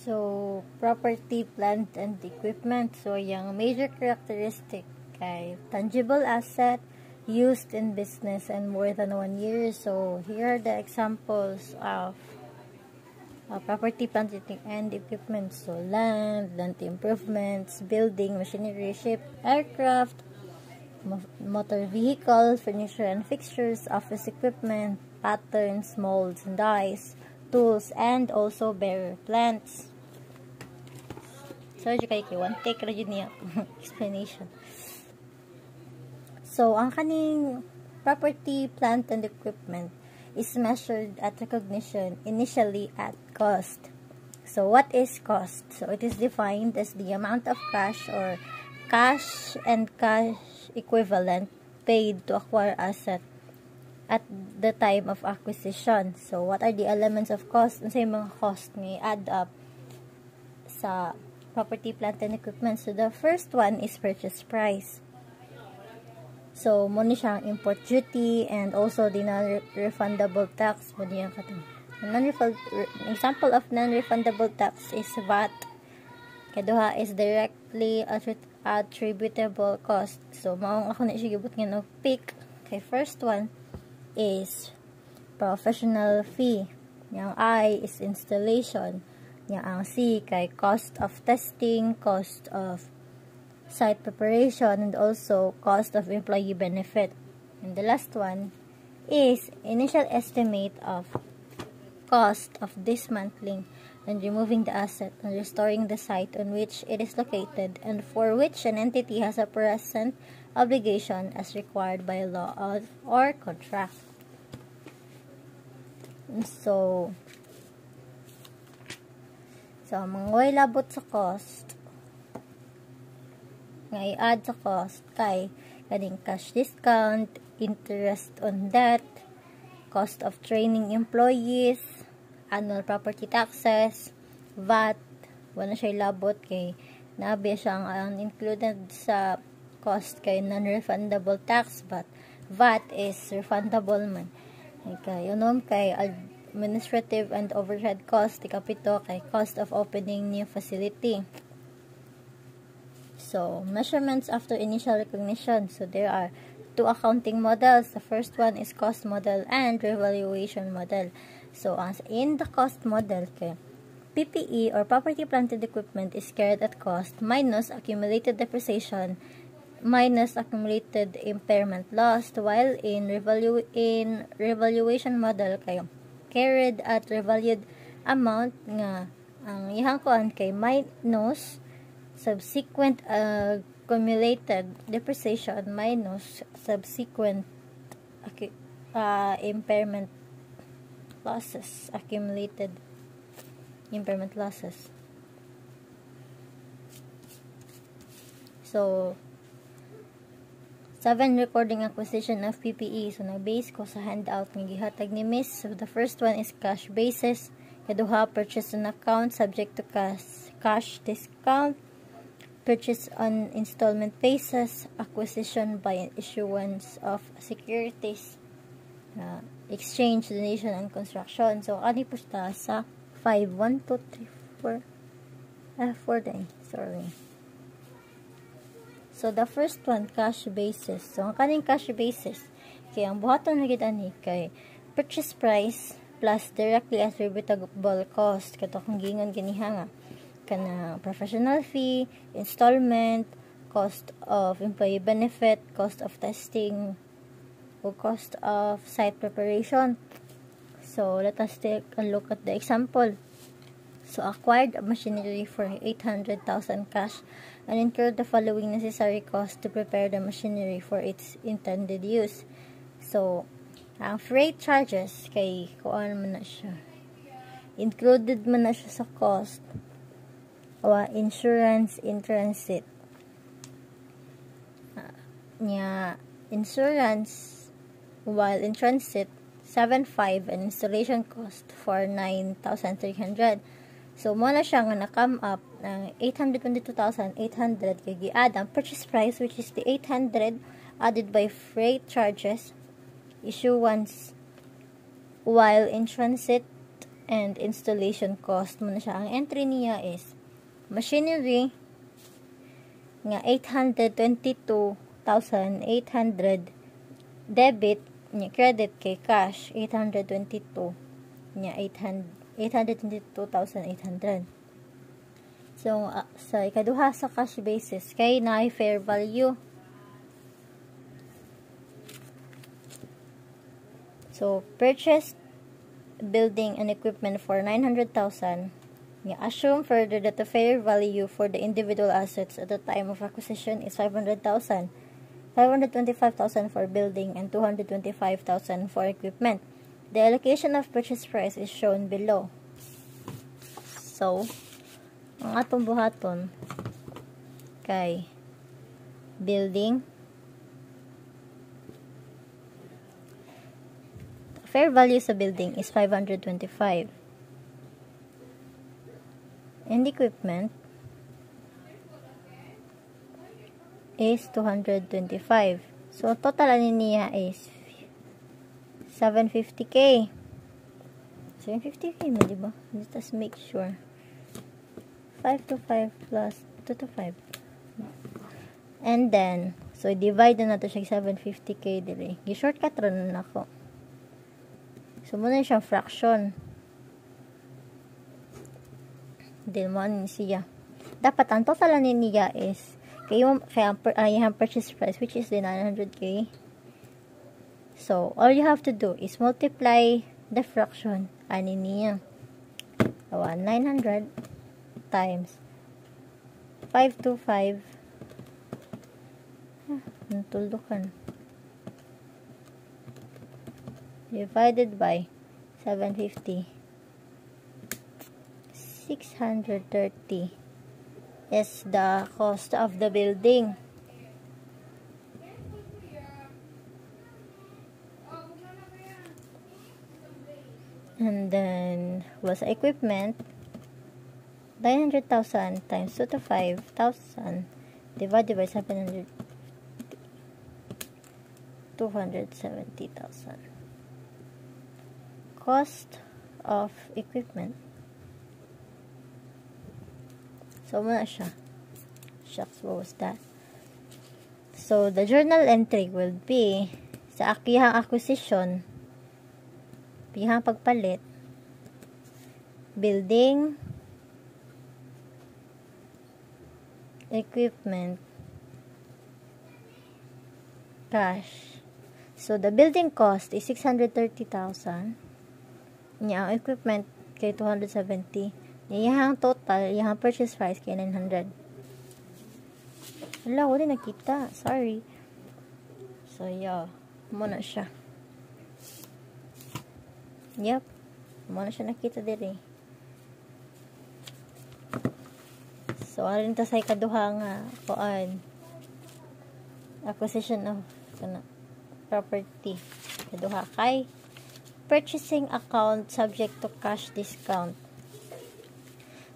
So, property, plant, and equipment. So, yung major characteristic ay tangible asset used in business and more than 1 year. So, here are the examples of property, plant, and equipment. So, land improvements, building, machinery, ship, aircraft, motor vehicle, furniture and fixtures, office equipment, patterns, molds and dies, tools, and also bearer plants. So, kay one take ra yun niya explanation. So, ang kaning property, plant, and equipment is measured at recognition initially at cost. So, what is cost? So, it is defined as the amount of cash or cash and cash equivalent paid to acquire asset at the time of acquisition. So, what are the elements of cost? Ano sa mga cost may add up sa property, plant, and equipment? So, the first one is purchase price. So, muna siyang import duty and also the non-refundable tax. Muna yung example of non-refundable tax is VAT. Kaduha is directly attributable cost. So, maong ako na siya gibot nga no pick. Okay, first one is professional fee. Yung I is installation. Yung ang C kay cost of testing, cost of site preparation, and also cost of employee benefit. And the last one is initial estimate of cost of dismantling and removing the asset and restoring the site on which it is located and for which an entity has a present obligation as required by law or contract. So mga way labot sa cost nga i-add sa cost kay kaning cash discount, interest on debt, cost of training employees, annual property taxes, VAT. Wala siya labot kay nabi siyang included sa cost kay non-refundable tax, but VAT is refundable man. Okay, kay administrative and overhead cost, ikapito kay cost of opening new facility. So, measurements after initial recognition. So, there are two accounting models. The first one is cost model and revaluation model. So, as in the cost model, okay, PPE or property, plant, and equipment is carried at cost minus accumulated depreciation minus accumulated impairment loss, while in revaluation model kayo carried at revalued amount nga ang ihang kuan kay minus subsequent accumulated depreciation minus subsequent impairment losses, accumulated impairment losses. So 7 recording acquisition of PPE. So, nag-base ko sa handout ng gihatag ni Miss. So, the first one is cash basis. Kaduha, purchase on account subject to cash discount. Purchase on installment basis. Acquisition by issuance of securities. Exchange, donation, and construction. So, ani po siya sa 5, 1, 2, 3, 4. 4 din. Sorry. So, the first one, cash basis. So, ang kaning cash basis, kaya ang buhaton na gitani kay purchase price plus directly attributable cost. Kato kung gingon ginihanga. Kana professional fee, installment, cost of employee benefit, cost of testing, o cost of site preparation. So, let us take a look at the example. So, acquired machinery for 800,000 cash and incurred the following necessary costs to prepare the machinery for its intended use. So, ang freight charges, kay kuan man na siya. Included man na siya sa cost. Insurance in transit. Insurance while in transit, 7,500 and installation cost for 9,300. So, muna siya nga na-come up ng 822,800 kay gi-add ang purchase price, which is the 800 added by freight charges, issuance while in transit and installation cost mo na siya. Ang entry niya is machinery nga 822,800 debit nya credit kay cash 822 nya 822,800. So sa ikaduha sa cash basis kay naay fair value. So purchased building and equipment for 900,000. Assume further that the fair value for the individual assets at the time of acquisition is 500,000, 525,000 for building, and 225,000 for equipment. The allocation of purchase price is shown below. So, ang atong buhaton kay building, fair value sa building is 525. And equipment is 225. So, total ani niya is 750k. 750k mo, diba? Let us make sure. 5 to 5 plus 2 to 5. And then, so, divide na nato siya 750k dili. Gi-shortcut ron na ako. So, muna siyang fraction. Din mo ni siya. Dapat ang total ni niya is kaya purchase price which is the 900k. So all you have to do is multiply the fraction ani niya. 900 times 525 natuldukan divided by 750. 630 is the cost of the building. And then was equipment 900,000 times 2 to 5,000 divided by 700 270,000. Cost of equipment. So, muna siya. Shucks, what was that? So, the journal entry will be sa akihang acquisition, akihang pagpalit, building, equipment, cash. So, the building cost is 630,000. Ang equipment kay 270. Yung total, yung purchase price kay 900. Wala, wala nakita. Sorry. So, yeah. Muna siya. Yep. Muna siya nakita diri. So, arin ta sa ikaduha nga kuan. Acquisition of property. Ikaduha kay purchasing account subject to cash discount.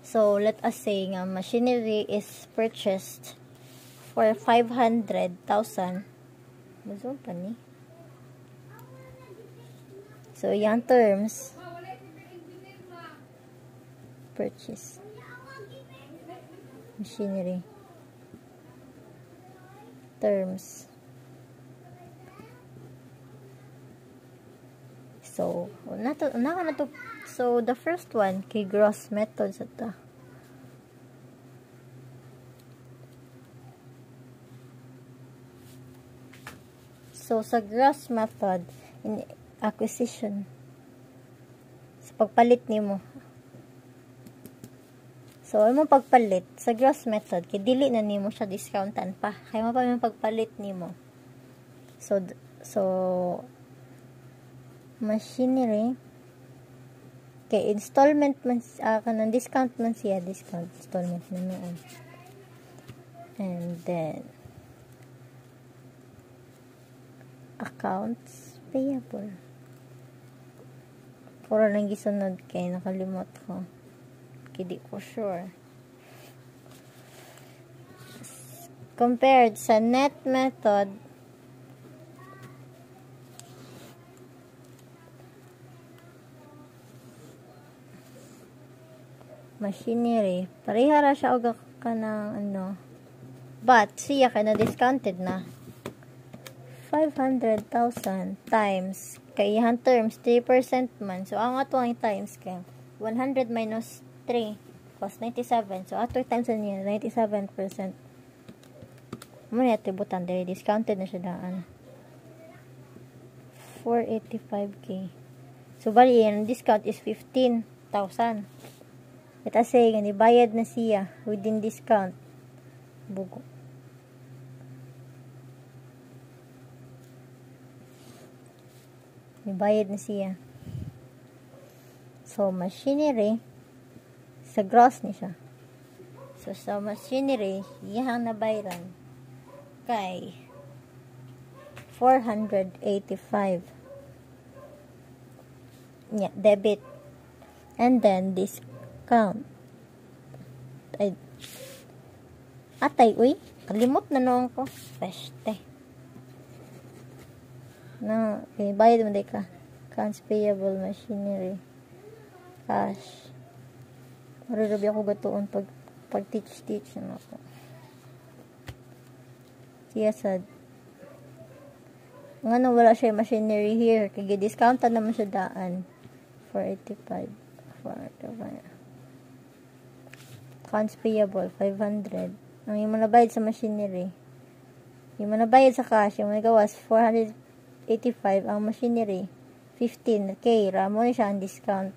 So, let us say nga machinery is purchased for 500,000. Mazon pa ni. So, yung terms purchase machinery terms. So, na to. So, the first one, kay gross method sa ta. So, sa gross method, in acquisition, sa pagpalit nimo. So, ano pagpalit, sa gross method, kay dili na nimo siya discountan pa. Kaya mo pa yung pagpalit nimo. So, machinery, kay installment man kanang discount man siya, discount installment na noon. And then accounts payable. Puro lang gisunod kay nakalimot ko. Kay di ko sure. Compared sa net method, machinery. Pareha ra siya og kanang ano. But siya kay na discounted na. 500,000 times kay iyang terms 3% man. So ang ato ang times kay 100 minus 3 plus 97. So ato times niya 97%. Mo ni atributan diri discounted na siya daan. 485k. So bali ang discount is 15,000. Ita say nga bayad na siya within discount. Bugo. Bayad na siya. So machinery sa gross ni siya. So sa machinery iyang nabayran kay 485. Yeah, debit. And then discount. Ay, atay, uy. Kalimot na noon ko. Peste. No, okay, bayad mo ka. Accounts payable, machinery, cash. Marirabi ako gatuon pag teach na ako. Siya sad. Nga nang wala siya machinery here. Kaya discountan naman siya daan. 485. 485. Accounts payable, 500. Ang yung manabayad sa machinery. Yung manabayad sa cash, yung nagawas, 485. Ang machinery, 15k. Ramo na siya ang discount.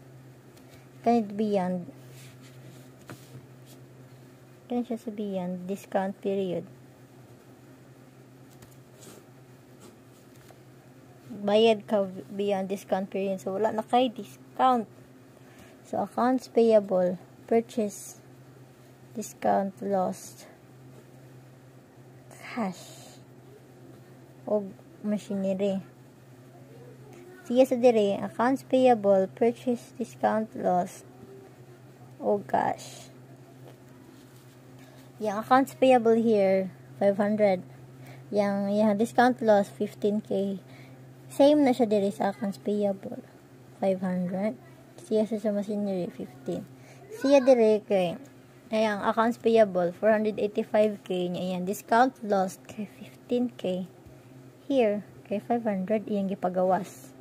Kanit beyond. Kanit siya sa beyond. Discount period. Bayad ka beyond discount period. So, wala na kay discount. So, accounts payable, purchase, discount lost, cash, o machinery. Sige sa dire, accounts payable, purchase, discount lost, o cash. Yung accounts payable here, 500. Yung discount lost, 15k. Same na siya dire sa accounts payable, 500. Siya sa machinery, 15. Siya dire kay ang accounts payable, 485k niya. Ayan, discount lost kay 15k. Here, kay 500, iyang gipagawas.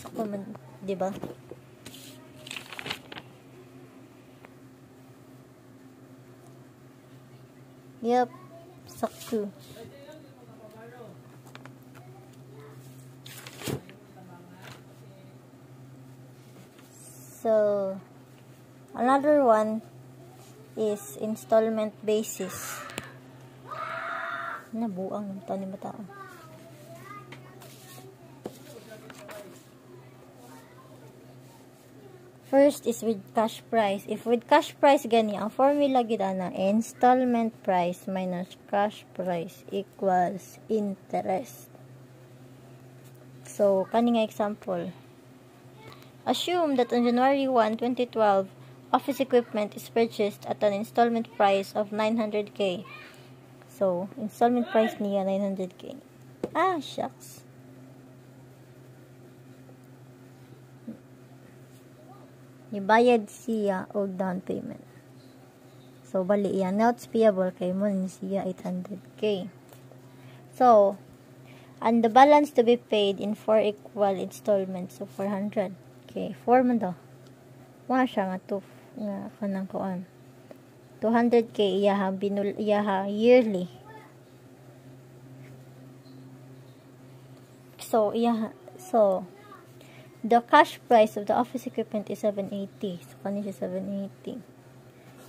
Sakto man, diba? Yep, sakto. So, another one is installment basis. Nabuang ito ni matao. First is with cash price. If with cash price gani, ang formula gid ana, installment price minus cash price equals interest. So, kani nga example. Assume that on January 1, 2012, office equipment is purchased at an installment price of 900k. So, installment price niya 900k. Ah, shucks. Ibayad siya og down payment. So, bali iya notes payable kay mo siya 800k. So, and the balance to be paid in 4 equal installments. So, 400. Okay, 4 man daw. Mga siya nga 2 nga kanang kuan. 200k iyaha yearly. So the cash price of the office equipment is 780. So kani siya 780.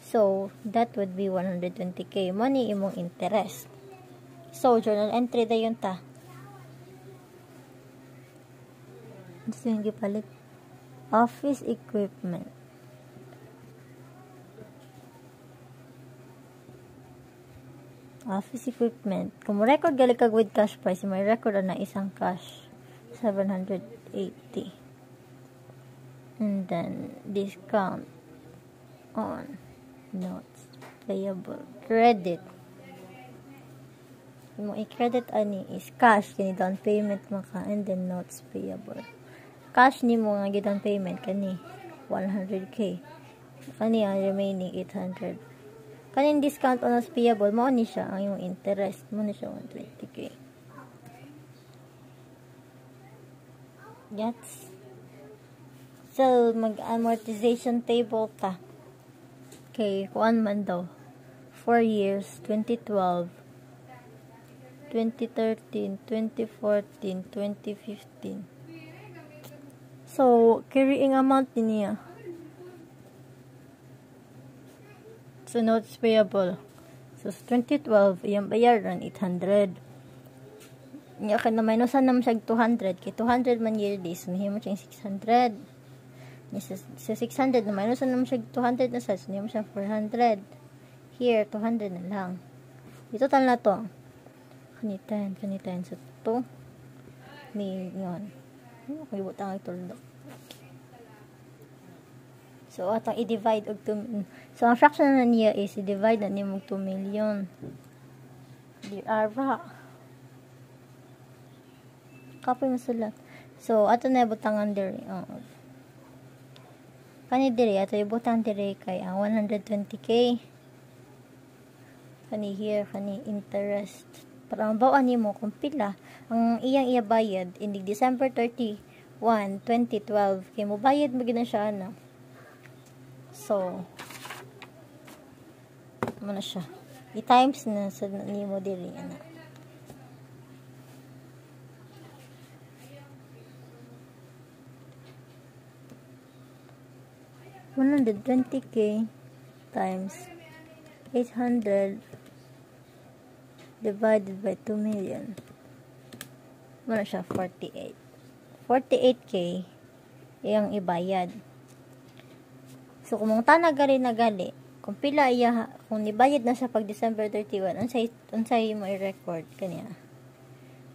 So that would be 120k money imong interest. So journal entry dayon ta. Ito yung gipalit. Office equipment. Office equipment. Kung mo record gali kag with cash price, may record na isang cash. 780. And then, discount on notes payable. Credit. Yung i-credit ani is cash. Kini down payment maka. And then, notes payable. cash nimo nga gidan payment kani 100k. Kani ang remaining 800. Kaning discount on as payable mo ni siya ang yung interest mo ni siya 120k. Gets? So mag-amortization table ta. Okay, kuan man daw. 4 years, 2012, 2013, 2014, 2015. So, carrying amount din niya. So, notes payable. So, 2012, iyang bayaran 800. Nga ka na minusan naman siya 200. Kaya 200 man yearly. So, nahimo siya 600. Sa 600 na minusan naman siya 200 na sa. So, nahimo siya 400. Here, 200 na lang. Ito tal na to. Kanitan. So, 2 million. Kalibutan ang ito. So, atong i-divide og 2. So, ang fraction na niya is i-divide na niya mag 2 million. Di ara. Kapoy mo sulat. So, ato na ibutangan diri. Kani diri, ato ibutang diri kay ang 120k. Kani here, kani interest. Para mabawaan nimo kung pila ang iyang iyabayad in December 31, 2012. Kay mo bayad mo gina siya na. So, ano na siya. I-times na sa nimo diri ana. $120k times 800 divided by 2 million. Ano siya? 48. 48k iyang ibayad. So, kung mong tanag na gali, kung pila iya, kung nibayad na siya pag December 31, unsay mo i-record kaniya.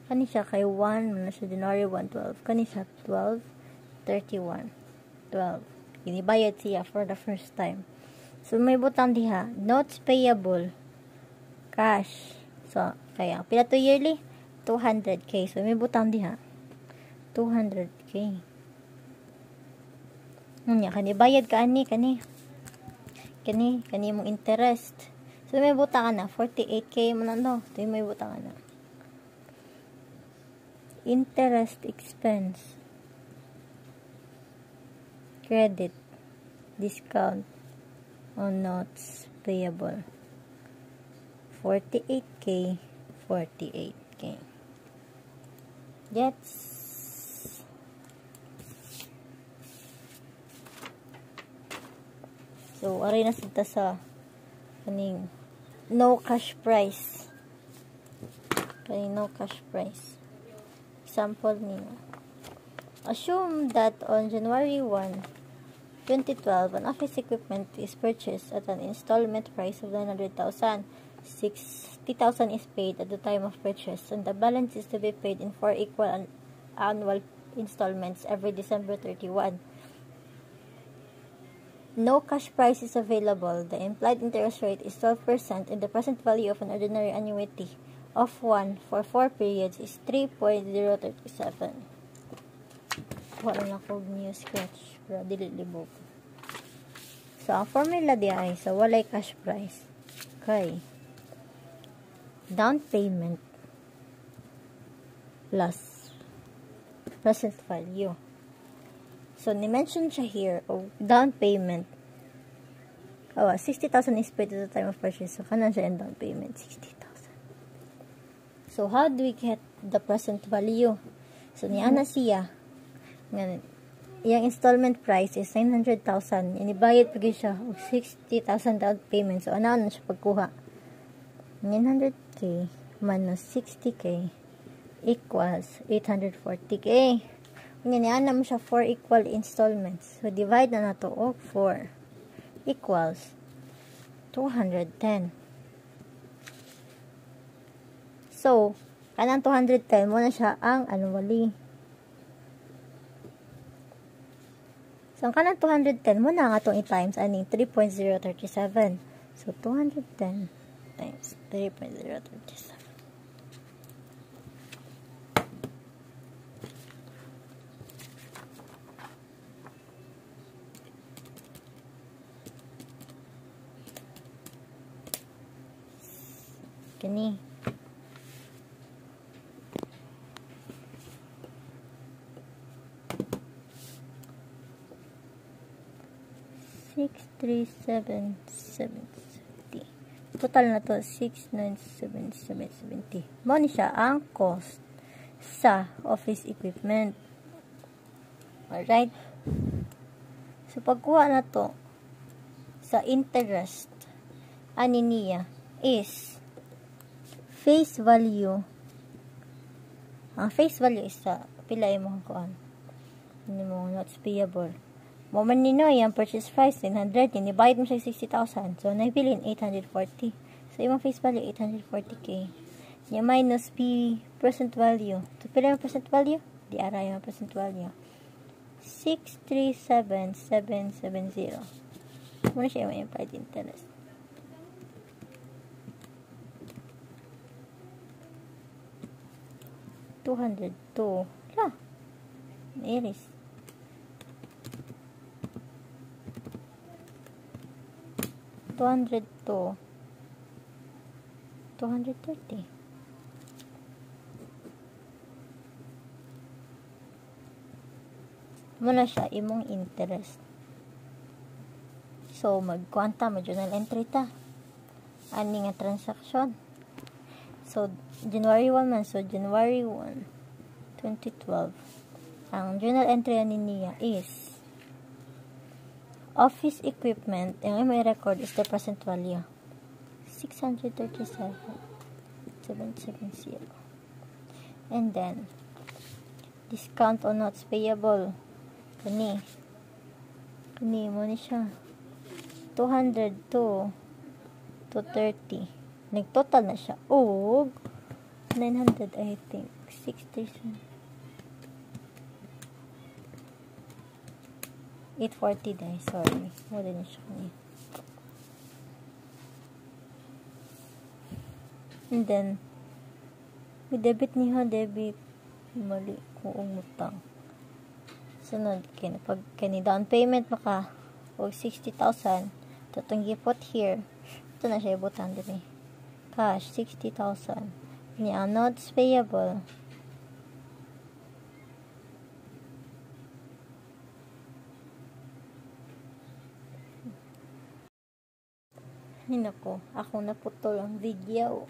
Kani siya kay 1, na siya January 1, 12. Kani siya 12, 31, 12. Inibayad siya for the first time. So, may butang diha, notes payable, cash. So, kaya, pila to yearly? 200k. So, may butang diha, 200k. Kani bayad ka ani kani mong interest. So may butang na 48k mo na no. Ito may butang na. Interest expense. Credit discount on notes payable. 48k, 48k. Gets. So, aray na sita sa kaning no cash price. Kaning no cash price. Example niyo. Assume that on January 1, 2012, an office equipment is purchased at an installment price of 900,000. 60,000 is paid at the time of purchase, and the balance is to be paid in 4 equal annual installments every December 31. No cash price is available. The implied interest rate is 12%, and the present value of an ordinary annuity of 1 for 4 periods is 3.037. Wala na ko new scratch. Pero dili libog. So, ang formula di ay sa walay cash price. Okay. Down payment plus present value. So, ni-mention siya here, down payment. 60,000 is paid at the time of purchase. So, kanan siya yung down payment, 60,000. So, how do we get the present value? So, niya na siya. Yung installment price is 900,000. Inibayad pag siya og 60,000 down payment. So, ano na siya pagkuha? 900k minus 60k equals 840k. Ngayon, naman siya 4 equal installments. So, divide na nato og 4 equals 210. So, kanang 210 mo na siya ang annually. So, ang kanang 210 mo na nga itong i-times aning 3.037. So, 210 times 3.037. kani. $637,770. Total na to, $697,770. Mo ni siya ang cost sa office equipment. Alright? So, pagkuha na to sa interest, ani niya is face value. Ang face value is sa pila yung mga kuan. Hindi mo notes payable. Moment nino yung purchase price 900, divide mo siya 60,000. So, naipilin 840. So, yung face value 840k. Yung minus P present value. So, pila yung present value? Di ara yung present value. 637,770. Muna siya yung implied interest. $202. La. Iris. $202. $230. Muna siya imong interest. So, magkwanta mo journal entry ta. Ani nga transaction. So, January 1 man. So, January 1, 2012. Ang journal entry ani niya is office equipment. Ang may record is the present value. 637,770. And then, discount on notes payable. Kani mo ni siya. 200 to 230. Nag-total na siya. Og 900, I think. 6,000. 840 dahil. Sorry. Wala na siya kani. And then, may debit niya. Debit. Mali. Kuong utang. Sunod. Pag kani down payment maka og 60,000. Itong gipot here. Ito na siya ibutan din eh. Cash, 60,000. Niya, notes payable. Hinako, ako naputol ang video.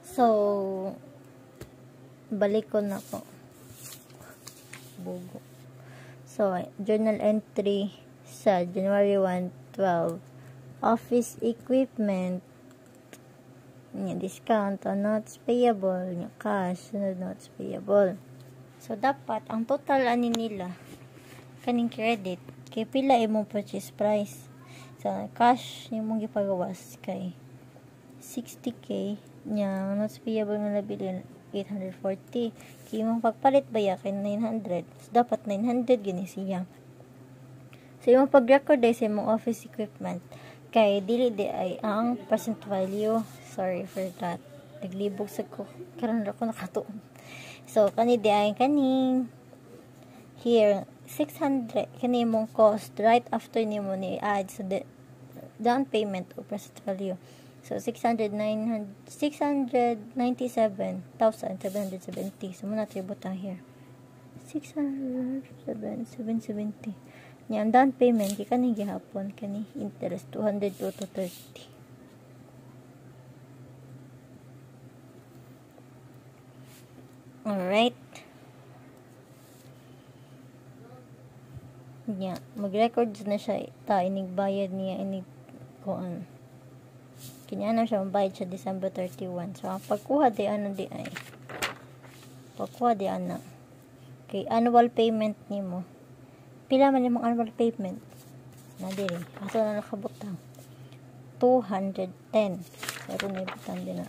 So, balik ko na ko. Bugo. So, journal entry sa January 1, 12. Office equipment. Yung discount on notes payable. Yung cash, sunod notes payable. So, dapat, ang total ani nila, kaning credit, kay pila imong purchase price. So, cash, yung mong gipagawas kay 60k. Yung notes payable nga nabili, 840. Kaya imong pagpalit ba ya kay 900. So, dapat 900 gini siya. So, yung pag-record ay sa imong office equipment, kay dili di ay ang present value. Sorry for that. Naglibog sa ko. Karon ra ko nakatuon. So, kani di ay kaning here 600 kani mong cost right after nimo ni add sa down payment o present value. So, 697,770. So, muna tributang here. 607,770. Yan, down payment, kani gihapon, kani interest, 200 to 230. Alright. Yan, mag-record na siya, inigbayad niya, kuan. Kanya na siya, mabayad siya December 31. So, ang pagkuha di ay, pagkuha di kay annual payment ni mo. Pila man yung annual payment? Nadiri. Kaso na nakabutang. 210. Pero na ibutang din na.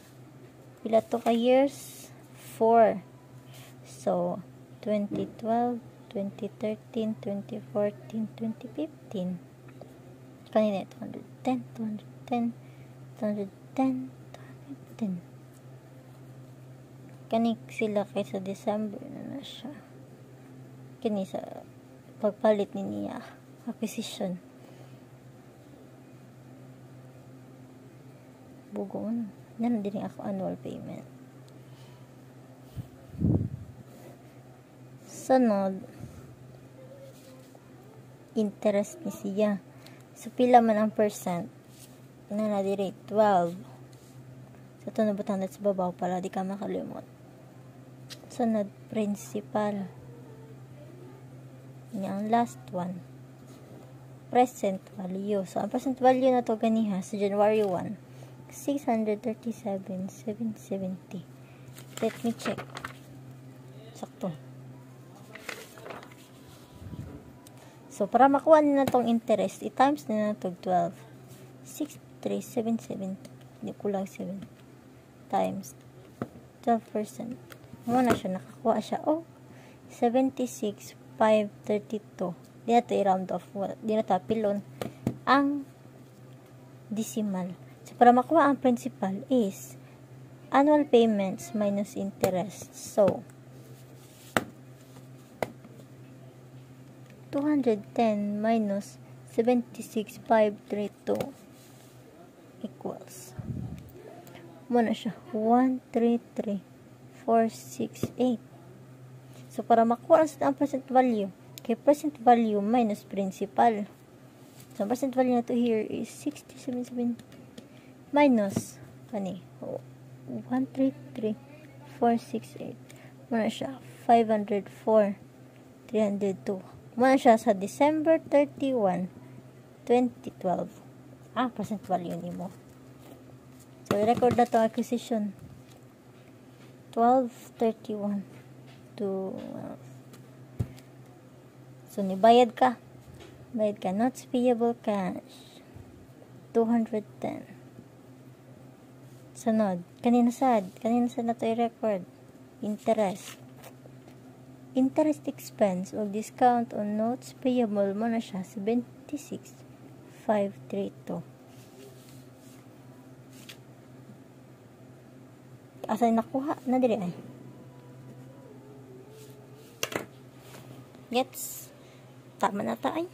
Pila to ka years? 4. So, 2012, 2013, 2014, 2015. Kanina, 210, 210, 210, 210. Kanik sila kaysa December na siya. Kani sa pagpalit ni niya acquisition. bugon. Yan din ako annual payment. Sunod, interest ni siya. So, pila man ang percent? Na dire 12. So, ito nabutang sa babaw para di ka makalimot. Sunod, principal. Yan ang last one. Present value. So, ang present value na to ganiha sa January 1, 637,770. Let me check. Sakto. So, para makuha nila tong interest, i-times nila itong 12. 63770. Hindi kulang 7. Times 12%. Muna siya, nakakuha siya. Oh, 76,532. Di na ito i-round off. Di na ito pilon. Ang decimal. So, para makuha ang principal is annual payments minus interest. So, 210 minus 76,532 equals. Muna siya. 133,468. So, para makuha ang present value, kay present value minus principal. So, present value na to here is 67 minus, 133,468. Muna siya, 504,302. Muna siya sa December 31, 2012. Present value ni mo. So, i-record na to acquisition. 12/31 to so, bayad ka. Bayad ka. Notes payable cash. 210. Sunod. Kanina sad na to i-record. Interest. Interest expense o discount on notes payable mo na siya 76,532. Asa nakuha na diri ay. Gets. Tama na ta ay.